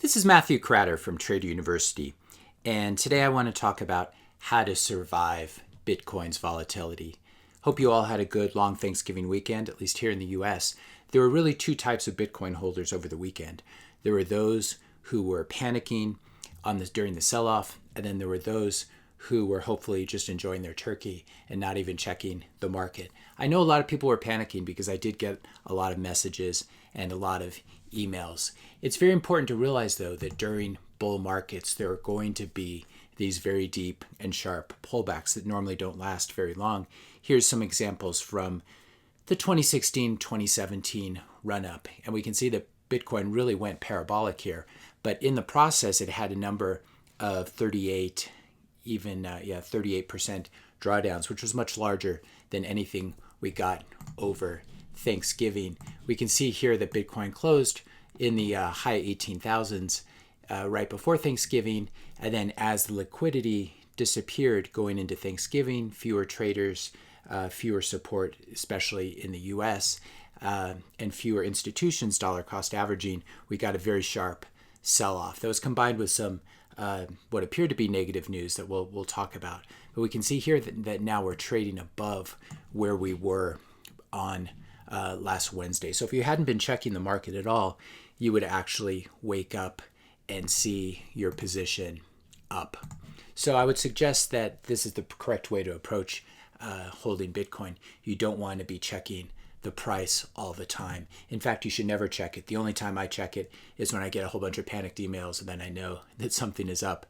This is Matthew Cratter from Trader University, and today I want to talk about how to survive Bitcoin's volatility. Hope you all had a good long Thanksgiving weekend, at least here in the US. There were really two types of Bitcoin holders over the weekend. There were those who were panicking during the sell-off, and then there were those who were hopefully just enjoying their turkey and not even checking the market. I know a lot of people were panicking because I did get a lot of messages and a lot of emails. It's very important to realize, though, that during bull markets, there are going to be these very deep and sharp pullbacks that normally don't last very long. Here's some examples from the 2016-2017 run-up. And we can see that Bitcoin really went parabolic here. But in the process, it had a number of 38% drawdowns, which was much larger than anything we got over Thanksgiving. We can see here that Bitcoin closed in the high 18,000s right before Thanksgiving, and then as the liquidity disappeared going into Thanksgiving, fewer traders, fewer support, especially in the US, and fewer institutions dollar cost averaging, we got a very sharp sell-off. That was combined with some what appeared to be negative news that we'll talk about. But we can see here that now we're trading above where we were on last Wednesday. So if you hadn't been checking the market at all, you would actually wake up and see your position up. So I would suggest that this is the correct way to approach holding Bitcoin. You don't want to be checking the price all the time. In fact, you should never check it. The only time I check it is when I get a whole bunch of panicked emails and then I know that something is up.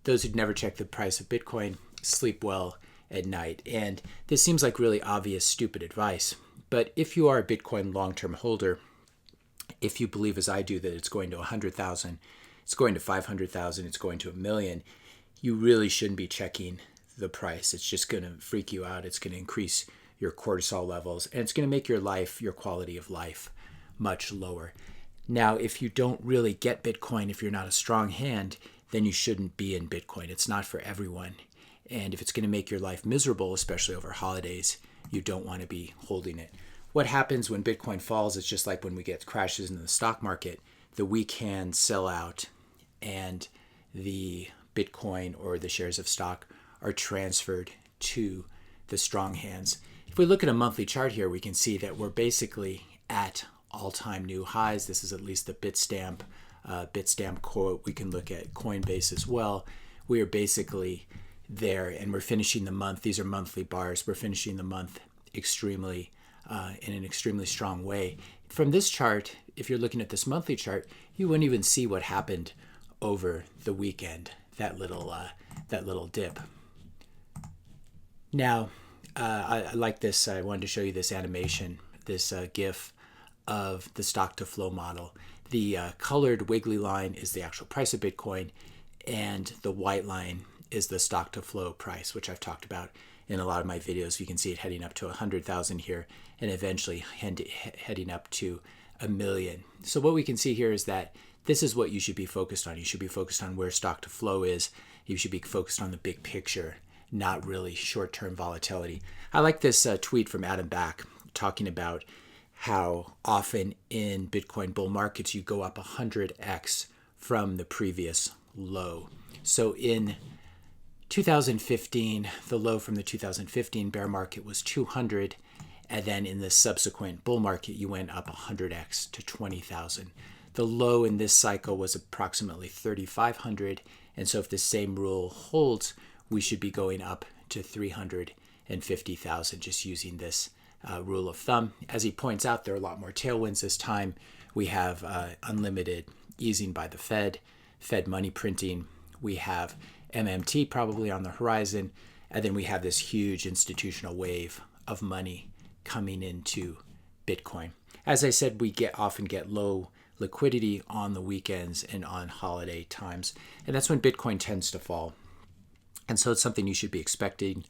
Those who'd never check the price of Bitcoin sleep well at night. And this seems like really obvious, stupid advice. But if you are a Bitcoin long-term holder, if you believe as I do that it's going to 100,000, it's going to 500,000, it's going to 1 million, you really shouldn't be checking the price. It's just going to freak you out. It's going to increase your cortisol levels, and it's going to make your life, your quality of life, much lower. Now, if you don't really get Bitcoin, if you're not a strong hand, then you shouldn't be in Bitcoin. It's not for everyone. And if it's going to make your life miserable, especially over holidays, you don't want to be holding it. What happens when Bitcoin falls is just like when we get crashes in the stock market. The weak hands sell out and the Bitcoin or the shares of stock are transferred to the strong hands. If we look at a monthly chart here, we can see that we're basically at all-time new highs. This is at least the Bitstamp quote. We can look at Coinbase as well. We are basically there, and we're finishing the month. These are monthly bars. We're finishing the month extremely in an extremely strong way. From this chart, if you're looking at this monthly chart, you wouldn't even see what happened over the weekend. That little dip. Now, I like this. I wanted to show you this animation, this GIF of the stock to flow model. The colored wiggly line is the actual price of Bitcoin, and the white line is the stock to flow price, which I've talked about in a lot of my videos. You can see it heading up to 100,000 here and eventually heading up to 1 million. So what we can see here is that this is what you should be focused on. You should be focused on where stock to flow is. You should be focused on the big picture, not really short-term volatility. I like this tweet from Adam Back talking about how often in Bitcoin bull markets you go up 100x from the previous low. So in 2015, the low from the 2015 bear market was 200, and then in the subsequent bull market you went up 100x to 20,000. The low in this cycle was approximately 3,500, and so if the same rule holds, we should be going up to 350,000 just using this rule of thumb. As he points out, there are a lot more tailwinds this time. We have unlimited easing by the Fed money printing. We have MMT probably on the horizon, and then we have this huge institutional wave of money coming into Bitcoin. As I said, we often get low liquidity on the weekends and on holiday times, and that's when Bitcoin tends to fall. And so it's something you should be expecting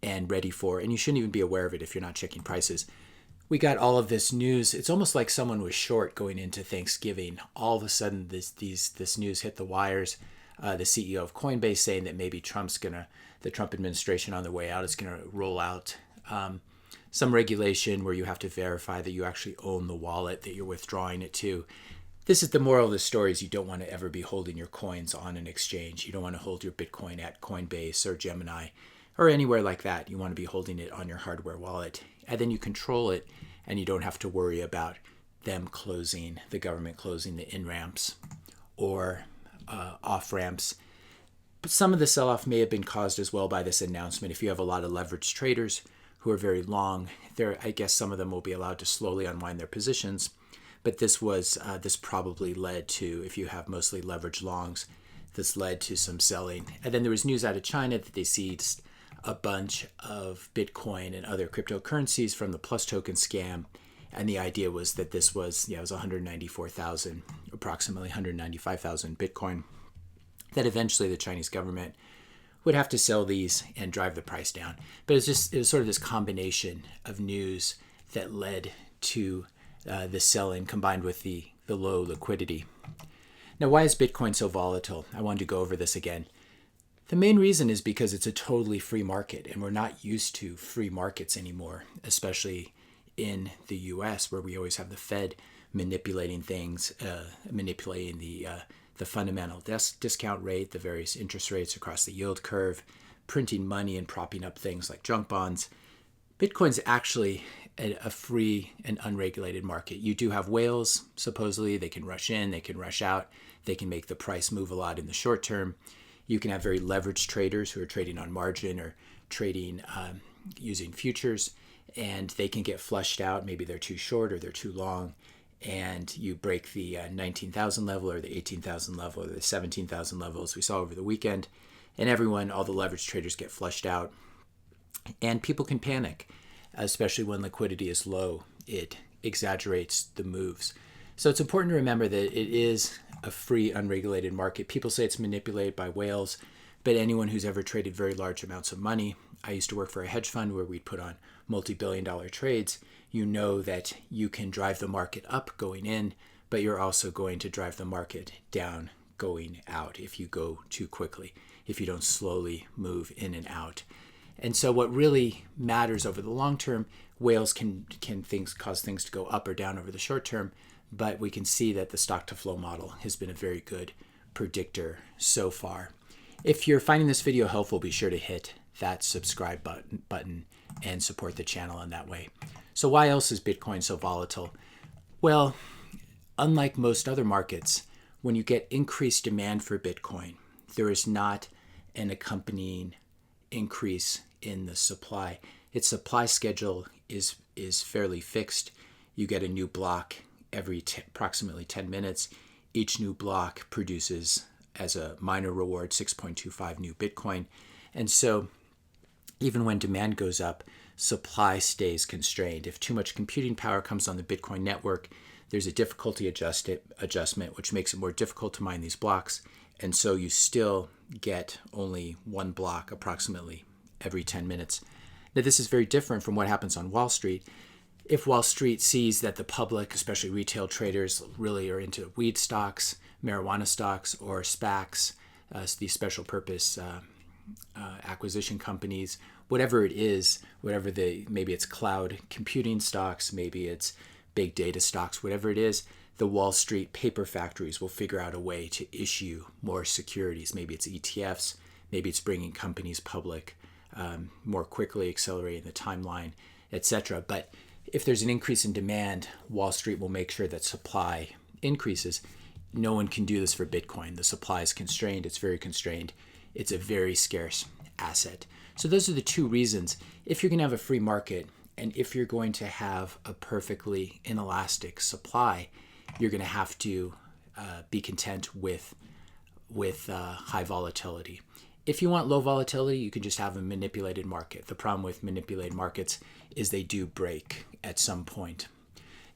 and ready for, and you shouldn't even be aware of it if you're not checking prices. We got all of this news. It's almost like someone was short going into Thanksgiving. All of a sudden, this news hit the wires. The CEO of Coinbase saying that maybe the Trump administration on the way out is going to roll out some regulation where you have to verify that you actually own the wallet that you're withdrawing it to. This is the moral of the story: is you don't want to ever be holding your coins on an exchange. You don't want to hold your Bitcoin at Coinbase or Gemini or anywhere like that. You want to be holding it on your hardware wallet, and then you control it, and you don't have to worry about them closing, the government closing the in-ramps or off-ramps. But some of the sell-off may have been caused as well by this announcement. If you have a lot of leveraged traders who are very long, I guess some of them will be allowed to slowly unwind their positions. But this probably led to, if you have mostly leveraged longs, this led to some selling. And then there was news out of China that they seized a bunch of Bitcoin and other cryptocurrencies from the Plus token scam. And the idea was that this was, it was 194,000, approximately 195,000 Bitcoin, that eventually the Chinese government would have to sell these and drive the price down. But it was sort of this combination of news that led to the selling combined with the low liquidity. Now, why is Bitcoin so volatile? I wanted to go over this again. The main reason is because it's a totally free market, and we're not used to free markets anymore, especially in the US, where we always have the Fed manipulating things, manipulating the fundamental discount rate, the various interest rates across the yield curve, printing money and propping up things like junk bonds. Bitcoin's actually a free and unregulated market. You do have whales, supposedly. They can rush in, they can rush out, they can make the price move a lot in the short term. You can have very leveraged traders who are trading on margin or trading using futures, and they can get flushed out. Maybe they're too short or they're too long, and you break the 19,000 level or the 18,000 level or the 17,000 level, as we saw over the weekend, and all the leveraged traders get flushed out, and people can panic, especially when liquidity is low. It exaggerates the moves. So it's important to remember that it is a free, unregulated market. People say it's manipulated by whales, but anyone who's ever traded very large amounts of money, I used to work for a hedge fund where we'd put on multi-billion-dollar trades, you know that you can drive the market up going in, but you're also going to drive the market down going out if you go too quickly, if you don't slowly move in and out. And so what really matters over the long term, whales can cause things to go up or down over the short term, but we can see that the stock to flow model has been a very good predictor so far. If you're finding this video helpful, be sure to hit that subscribe button and support the channel in that way. So why else is Bitcoin so volatile? Well, unlike most other markets, when you get increased demand for Bitcoin, there is not an accompanying increase in the supply. Its supply schedule is fairly fixed. You get a new block every approximately 10 minutes. Each new block produces, as a minor reward, 6.25 new Bitcoin. And so even when demand goes up, supply stays constrained. If too much computing power comes on the Bitcoin network, there's a difficulty adjustment, which makes it more difficult to mine these blocks. And so you still get only one block approximately every 10 minutes. Now, this is very different from what happens on Wall Street. If Wall Street sees that the public, especially retail traders, really are into weed stocks, marijuana stocks, or SPACs, these special purpose acquisition companies, whatever it is, maybe it's cloud computing stocks, maybe it's big data stocks, whatever it is, the Wall Street paper factories will figure out a way to issue more securities. Maybe it's ETFs, maybe it's bringing companies public more quickly, accelerating the timeline, etc. But if there's an increase in demand, Wall Street will make sure that supply increases. No one can do this for Bitcoin. The supply is constrained. It's very constrained. It's a very scarce asset. So those are the two reasons. If you're going to have a free market, and if you're going to have a perfectly inelastic supply, you're going to have to be content with high volatility. If you want low volatility, you can just have a manipulated market. The problem with manipulated markets is they do break at some point.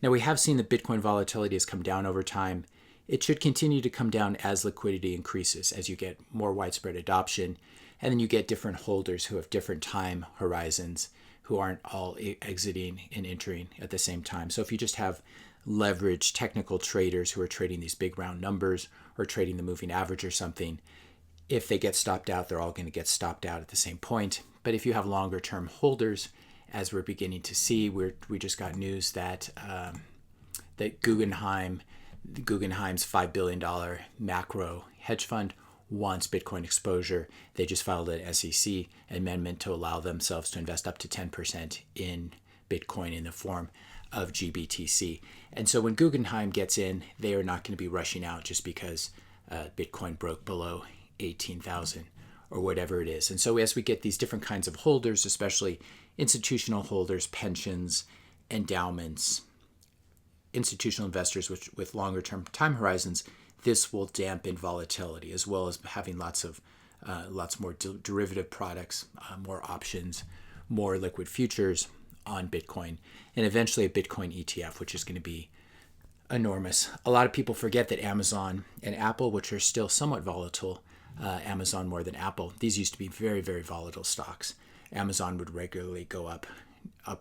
Now, we have seen that Bitcoin volatility has come down over time. It should continue to come down as liquidity increases, as you get more widespread adoption, and then you get different holders who have different time horizons, who aren't all exiting and entering at the same time. So if you just have leveraged technical traders who are trading these big round numbers or trading the moving average or something, if they get stopped out, they're all going to get stopped out at the same point. But if you have longer term holders, as we're beginning to see, we just got news that that Guggenheim, Guggenheim's $5 billion macro hedge fund wants Bitcoin exposure. They just filed an SEC amendment to allow themselves to invest up to 10% in Bitcoin in the form of GBTC. And so when Guggenheim gets in, they are not going to be rushing out just because Bitcoin broke below 18,000 or whatever it is. And so as we get these different kinds of holders, especially institutional holders, pensions, endowments, institutional investors with longer term time horizons, this will dampen volatility, as well as having lots more derivative products, more options, more liquid futures on Bitcoin, and eventually a Bitcoin ETF, which is going to be enormous. A lot of people forget that Amazon and Apple, which are still somewhat volatile, Amazon more than Apple, these used to be very, very volatile stocks. Amazon would regularly go up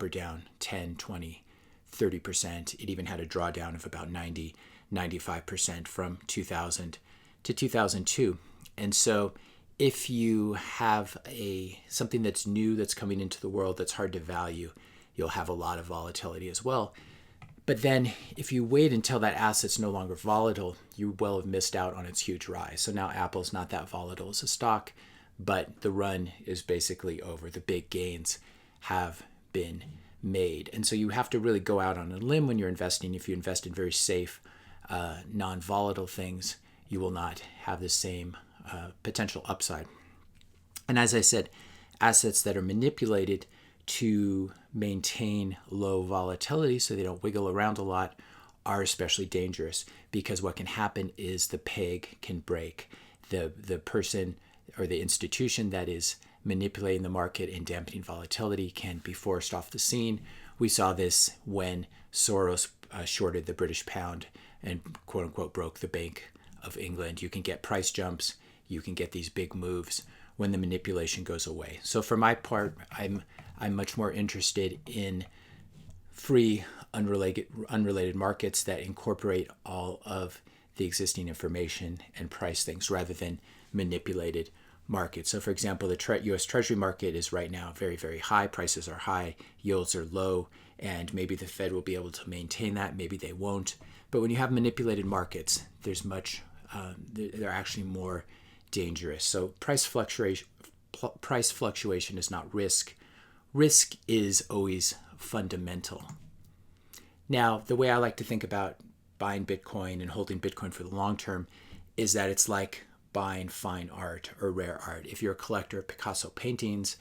or down 10, 20, 30%. It even had a drawdown of about 90, 95% from 2000 to 2002. And so if you have something that's new that's coming into the world that's hard to value, you'll have a lot of volatility as well. But then if you wait until that asset's no longer volatile, you will have missed out on its huge rise. So now Apple's not that volatile as a stock, but the run is basically over. The big gains have been made. And so you have to really go out on a limb when you're investing. If you invest in very safe, non-volatile things, you will not have the same potential upside. And as I said, assets that are manipulated to maintain low volatility so they don't wiggle around a lot are especially dangerous, because what can happen is the peg can break. The person or the institution that is manipulating the market and dampening volatility can be forced off the scene. We saw this when Soros shorted the British pound and quote unquote broke the Bank of England. You can get price jumps, you can get these big moves when the manipulation goes away. So for my part, I'm much more interested in free, unrelated markets that incorporate all of the existing information and price things rather than manipulated markets. So for example, the U.S. Treasury market is right now very, very high. Prices are high, yields are low, and maybe the Fed will be able to maintain that. Maybe they won't. But when you have manipulated markets, they're actually more dangerous. So price fluctuation is not risk. Risk is always fundamental. Now, the way I like to think about buying Bitcoin and holding Bitcoin for the long term is that it's like buying fine art or rare art. If you're a collector of Picasso paintings,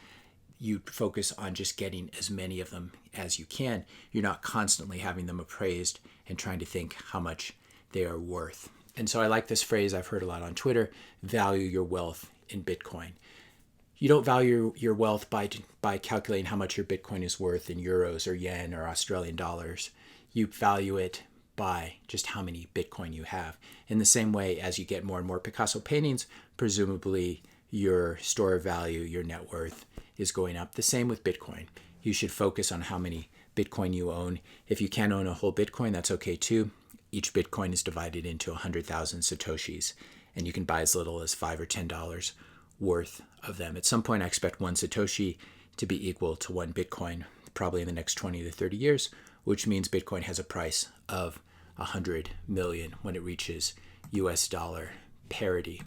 you focus on just getting as many of them as you can. You're not constantly having them appraised and trying to think how much they are worth. And so I like this phrase I've heard a lot on Twitter: value your wealth in Bitcoin. You don't value your wealth by calculating how much your Bitcoin is worth in euros or yen or Australian dollars. You value it by just how many Bitcoin you have. In the same way, as you get more and more Picasso paintings, presumably your store of value, your net worth is going up. The same with Bitcoin. You should focus on how many Bitcoin you own. If you can't own a whole Bitcoin, that's okay too. Each Bitcoin is divided into 100,000 Satoshis, and you can buy as little as $5 or $10 worth of them. At some point, I expect one Satoshi to be equal to one Bitcoin, probably in the next 20 to 30 years, which means Bitcoin has a price of 100 million when it reaches US dollar parity.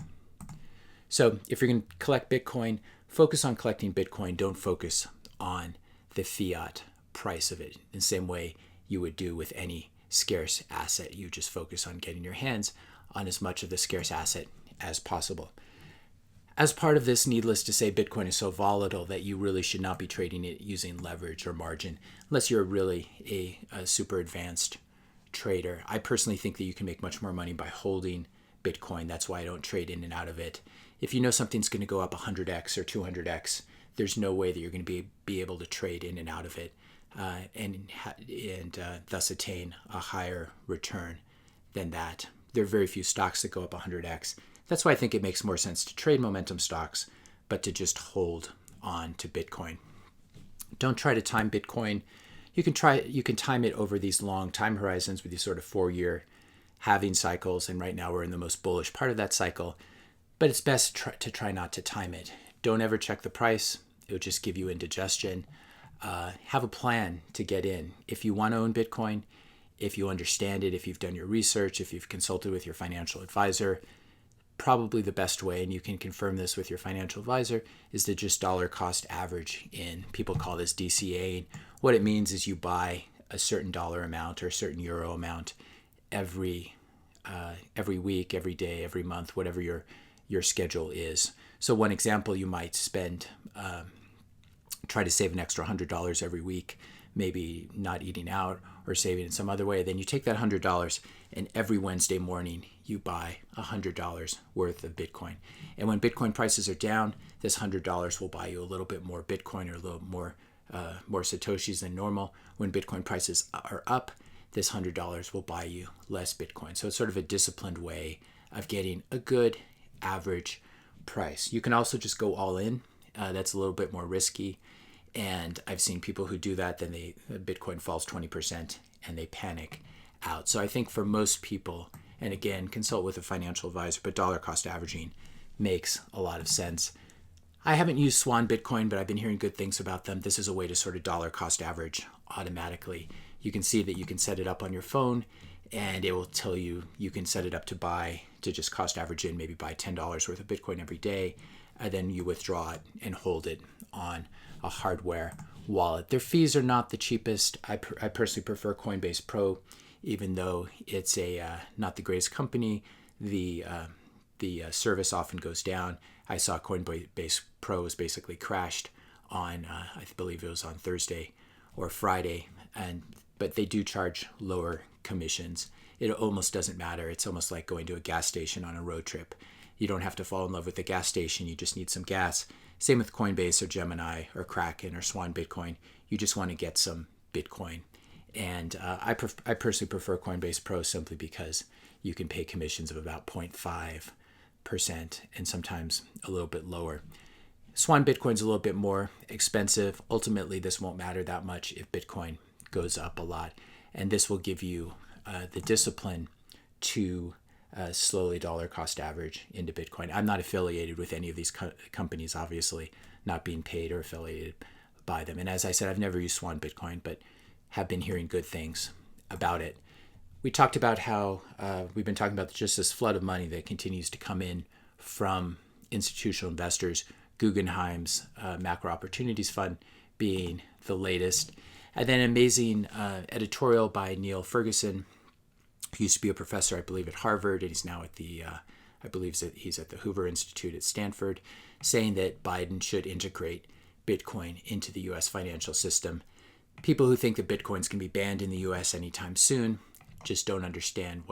So if you're going to collect Bitcoin, focus on collecting Bitcoin. Don't focus on the fiat price of it in the same way you would do with any scarce asset. You just focus on getting your hands on as much of the scarce asset as possible. As part of this, needless to say, Bitcoin is so volatile that you really should not be trading it using leverage or margin unless you're really a super advanced trader. I personally think that you can make much more money by holding Bitcoin. That's why I don't trade in and out of it. If you know something's going to go up 100x or 200x, there's no way that you're going to be able to trade in and out of it and thus attain a higher return than that. There are very few stocks that go up 100x. That's why I think it makes more sense to trade momentum stocks, but to just hold on to Bitcoin. Don't try to time Bitcoin. You can time it over these long time horizons with these sort of 4-year halving cycles, and right now we're in the most bullish part of that cycle. But it's best to try not to time it. Don't ever check the price. It will just give you indigestion. Have a plan to get in. If you want to own Bitcoin, if you understand it, if you've done your research, if you've consulted with your financial advisor, probably the best way, and you can confirm this with your financial advisor, is to just dollar cost average in. People call this DCA. What it means is you buy a certain dollar amount or a certain euro amount every week, every day, every month, whatever your schedule is. So one example, you might spend, try to save an extra $100 every week, maybe not eating out or saving in some other way. Then you take that $100 and every Wednesday morning you buy $100 worth of Bitcoin. And when Bitcoin prices are down, this $100 will buy you a little bit more Bitcoin or a little more Satoshis than normal. When Bitcoin prices are up, this $100 will buy you less Bitcoin. So it's sort of a disciplined way of getting a good average price. You can also just go all in. That's a little bit more risky. And I've seen people who do that, then Bitcoin falls 20% and they panic out. So I think for most people, and again, consult with a financial advisor, but dollar cost averaging makes a lot of sense. I haven't used Swan Bitcoin, but I've been hearing good things about them. This is a way to sort of dollar cost average automatically. You can see that you can set it up on your phone and it will tell you can set it up to just cost average in, maybe buy $10 worth of Bitcoin every day, and then you withdraw it and hold it on a hardware wallet. Their fees are not the cheapest. I personally prefer Coinbase Pro, even though it's not the greatest company. The service often goes down. I saw Coinbase Pro was basically crashed on, I believe it was on Thursday or Friday, but they do charge lower commissions. It almost doesn't matter. It's almost like going to a gas station on a road trip. You don't have to fall in love with the gas station. You just need some gas. Same with Coinbase or Gemini or Kraken or Swan Bitcoin. You just want to get some Bitcoin. And I personally prefer Coinbase Pro simply because you can pay commissions of about 0.5% and sometimes a little bit lower. Swan Bitcoin's a little bit more expensive. Ultimately, this won't matter that much if Bitcoin goes up a lot. And this will give you the discipline to slowly dollar cost average into Bitcoin. I'm not affiliated with any of these companies, obviously, not being paid or affiliated by them. And as I said, I've never used Swan Bitcoin, but have been hearing good things about it. We talked about how we've been talking about just this flood of money that continues to come in from institutional investors, Guggenheim's Macro Opportunities Fund being the latest. And then an amazing editorial by Neil Ferguson, who used to be a professor, I believe, at Harvard, and he's now at I believe he's at the Hoover Institute at Stanford, saying that Biden should integrate Bitcoin into the U.S. financial system. People who think that Bitcoin's going to be banned in the U.S. anytime soon just don't understand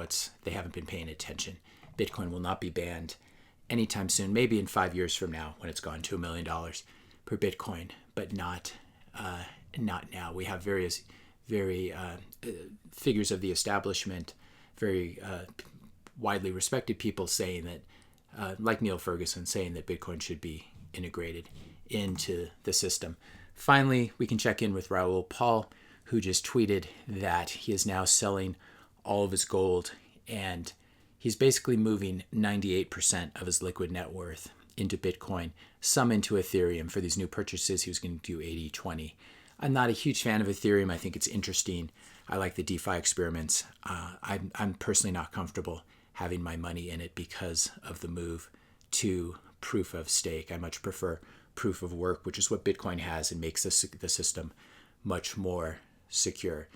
they haven't been paying attention. Bitcoin will not be banned anytime soon, maybe in 5 years from now when it's gone to $1 million per Bitcoin, but not now. We have various figures of the establishment, very widely respected people saying that, like Neil Ferguson, saying that Bitcoin should be integrated into the system. Finally, we can check in with Raoul Pal, who just tweeted that he is now selling all of his gold, and he's basically moving 98% of his liquid net worth into Bitcoin, some into Ethereum. For these new purchases, he was going to do 80-20. I'm not a huge fan of Ethereum. I think it's interesting. I like the DeFi experiments. I'm personally not comfortable having my money in it because of the move to proof of stake. I much prefer proof of work, which is what Bitcoin has and makes the system much more secure.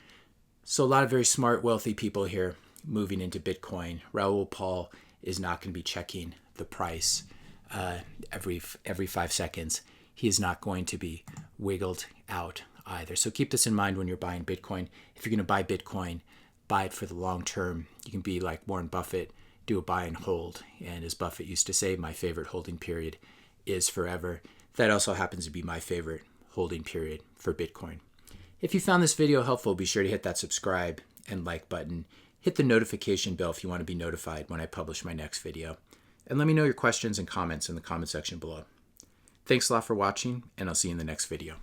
So a lot of very smart, wealthy people here moving into Bitcoin. Raoul Pal is not going to be checking the price every 5 seconds. He is not going to be wiggled out either. So keep this in mind when you're buying Bitcoin. If you're going to buy Bitcoin, buy it for the long term. You can be like Warren Buffett, do a buy and hold. And as Buffett used to say, my favorite holding period is forever. That also happens to be my favorite holding period for Bitcoin. If you found this video helpful, be sure to hit that subscribe and like button. Hit the notification bell if you want to be notified when I publish my next video. And let me know your questions and comments in the comment section below. Thanks a lot for watching, and I'll see you in the next video.